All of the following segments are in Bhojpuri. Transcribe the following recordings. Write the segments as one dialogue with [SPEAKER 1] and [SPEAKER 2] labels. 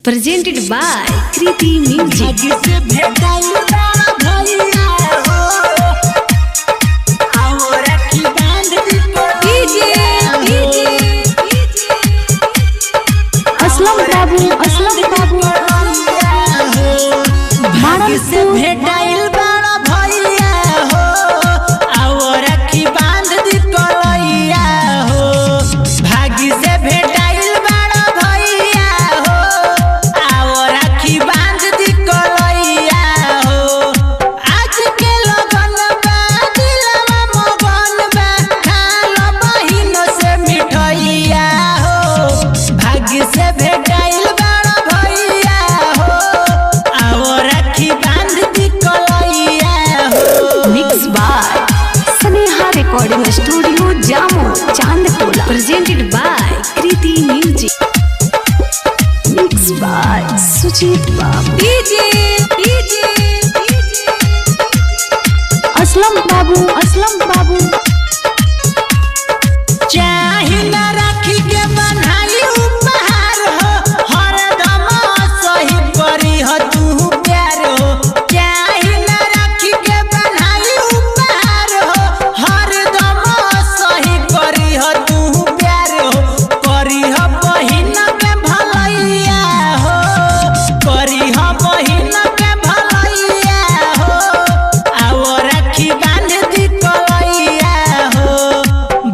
[SPEAKER 1] presented by Kriti Music.
[SPEAKER 2] Aslam बाबू भारत से भेटाइल बड़ा भैया हो आओ रखी बांध दी कलैया हो। भागी से भेटाइल बड़ा भैया हो आओ रखी बांध दी कलैया हो। आज के लगन बा दिलवा मगन बा खालो बहिन से मिठैया हो। भागी से भेटाइल बड़ा भैया हो आओ रखी बांध दी कलैया हो।
[SPEAKER 1] Mixed by Sneha Recording Studio, Jammu, Chandtola. Presented by Kriti Music. Mixed by Sujit Babu.
[SPEAKER 2] Aslam बाबू चाही न राखी के बन्हाई उपहार हो हरदम सही करी हो तू प्यार हो। चाही न राखी के बन्हाई उपहार हो हरदम सही करी हो तू प्यार हो। करी हो बहिन के भलैया हो करी हो बहिन के भलैया हो आओ राखी बांध दी कलैया हो।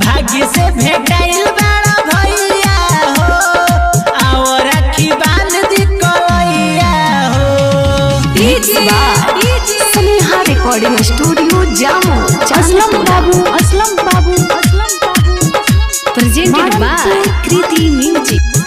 [SPEAKER 2] भाग्य से भेटाइल बड़ा भैया हो आओ राखी बांध दी कलैया हो।
[SPEAKER 1] Mixed by Sneha Recording Studio, Jammu,
[SPEAKER 2] Aslam
[SPEAKER 1] Chandtola.
[SPEAKER 2] बाबू
[SPEAKER 1] Presented by Kriti Music.